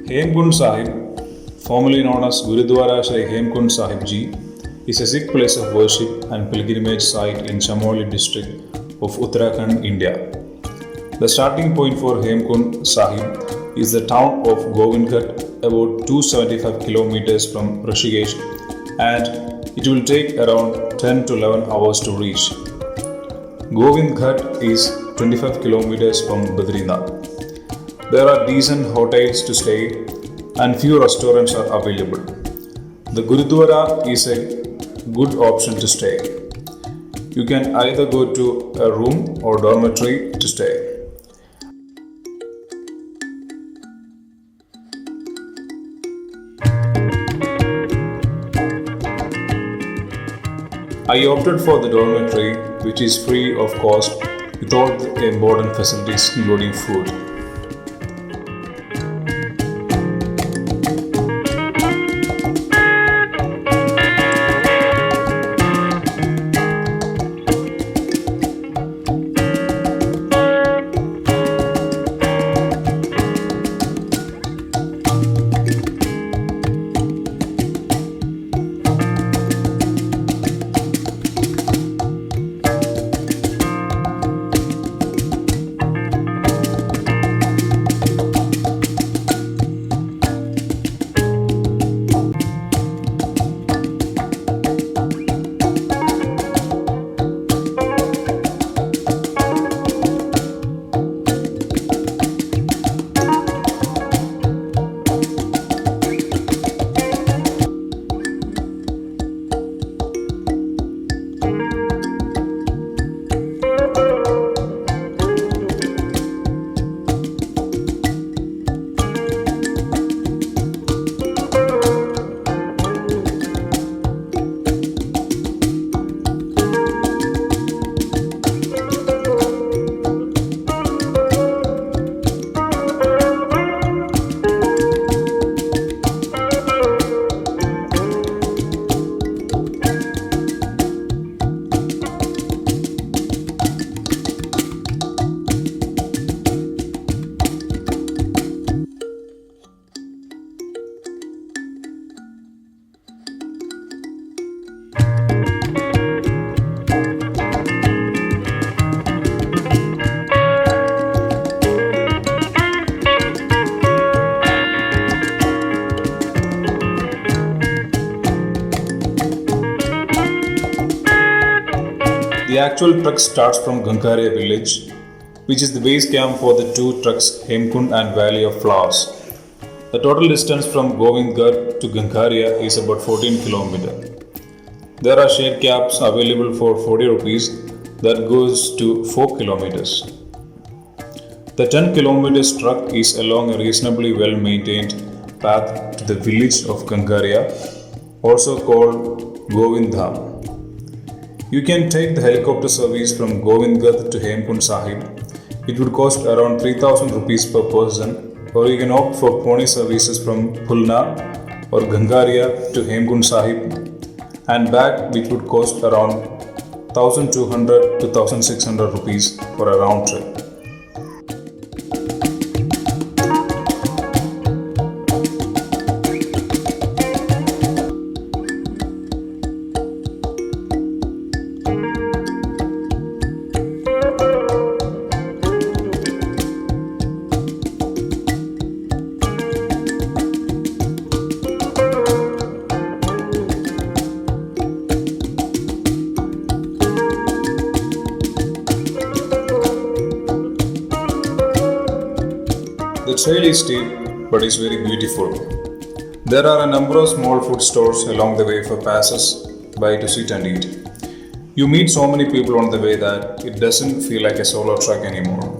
Hemkund Sahib, formerly known as Gurudwara Shri Hemkund Sahib Ji, is a Sikh place of worship and pilgrimage site in Chamoli district of Uttarakhand, India. The starting point for Hemkund Sahib is the town of Govindgarh, about 275 kilometers from Rishikesh, and it will take around 10 to 11 hours to reach. Govindgarh is 25 kilometers from Badrinath. There are decent hotels to stay and few restaurants are available. The Gurudwara is a good option to stay. You can either go to a room or dormitory to stay. I opted for the dormitory, which is free of cost with all the modern facilities including food. The actual trek starts from Ghangharia village, which is the base camp for the two treks Hemkund and Valley of Flowers. The total distance from Govindgarh to Ghangharia is about 14 km. There are shade cabs available for 40 rupees that goes to 4 km. The 10 km trek is along a reasonably well maintained path to the village of Ghangharia, also called Govindham. You can take the helicopter service from Govindgarh to Hemkund Sahib. It would cost around 3000 rupees per person, or you can opt for pony services from Pulna or Ghangharia to Hemkund Sahib and back, which would cost around 1200 to 1600 rupees for a round trip. The trail is steep but is very beautiful. There are a number of small food stores along the way for passers by to sit and eat. You meet so many people on the way that it doesn't feel like a solo trek anymore.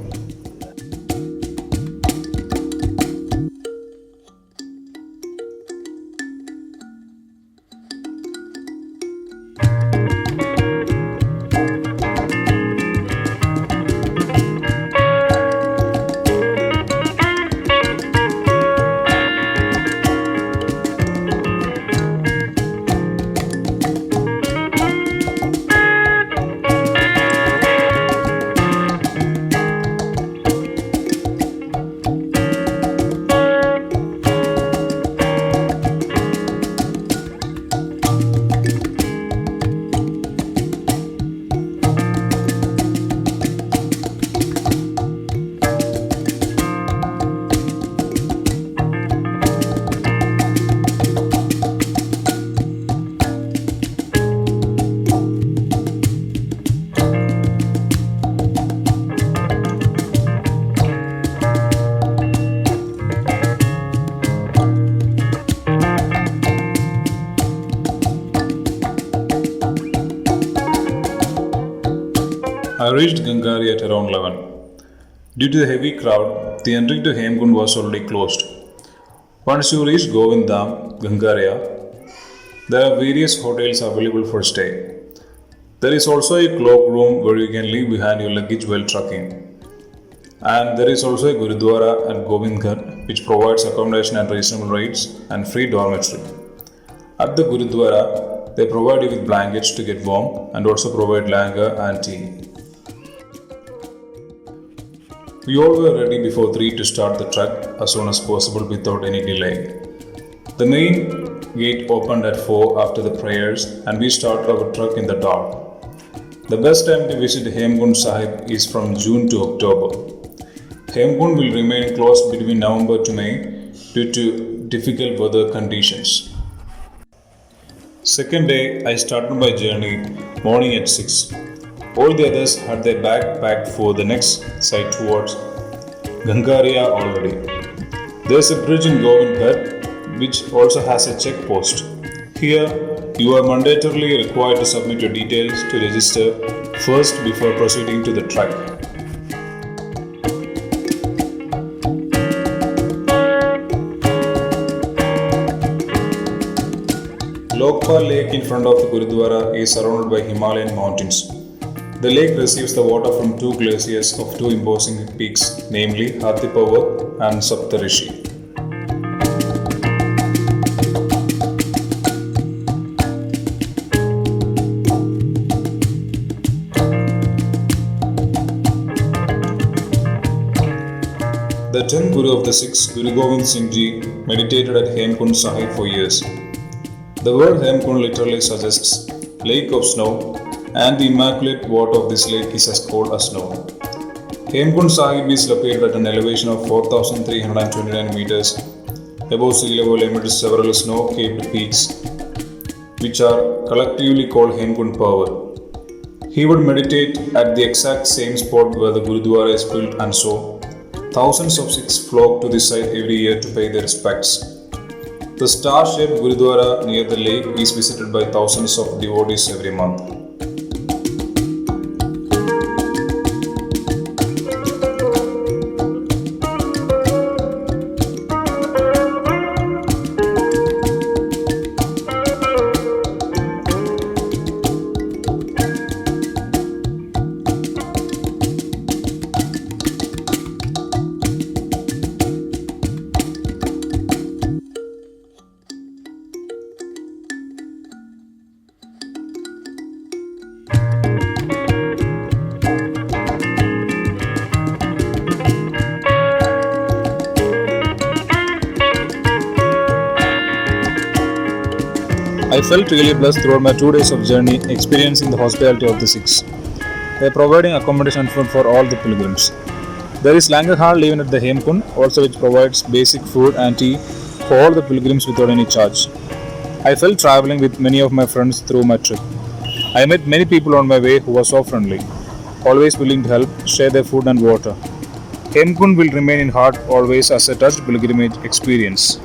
I reached Ghangharia at around 11. Due to the heavy crowd, the entry to Hemkund was already closed. Once you reach Govind Ghangharia, there are various hotels available for stay. There is also a cloakroom where you can leave behind your luggage while trekking. And there is also a Gurudwara at Govindgarh which provides accommodation at reasonable rates and free dormitory. At the Gurudwara, they provide you with blankets to get warm and also provide langar and tea. We all were ready before 3 to start the trek as soon as possible without any delay. The main gate opened at 4 after the prayers and we started our trek in the dark. The best time to visit Hemkund Sahib is from June to October. Hemkund will remain closed between November to May due to difficult weather conditions. Second day, I started my journey morning at 6. All the others had their bag packed for the next site towards Ghangharia already. There is a bridge in Govindgarh which also has a check post. Here, you are mandatorily required to submit your details to register first before proceeding to the trek. Lokpal Lake in front of the Gurudwara is surrounded by Himalayan mountains. The lake receives the water from two glaciers of two imposing peaks, namely Hathi Parvat and Saptarishi. The 10th Guru of the Sikhs, Guru Govind Singhji, meditated at Hemkund Sahib for years. The word Hemkund literally suggests lake of snow, and the immaculate water of this lake is as cold as snow. Hemkund Sahib is located at an elevation of 4,329 meters above sea level amidst several snow-capped peaks, which are collectively called Hemkund Parvat. He would meditate at the exact same spot where the Gurudwara is built, and so thousands of Sikhs flock to this site every year to pay their respects. The star-shaped Gurudwara near the lake is visited by thousands of devotees every month. I felt really blessed throughout my 2 days of journey, experiencing the hospitality of the Sikhs. They are providing accommodation and food for all the pilgrims. There is langar hall even at the Hemkund, also which provides basic food and tea for all the pilgrims without any charge. I felt traveling with many of my friends through my trip. I met many people on my way who were so friendly, always willing to help, share their food and water. Hemkund will remain in heart always as a touched pilgrimage experience.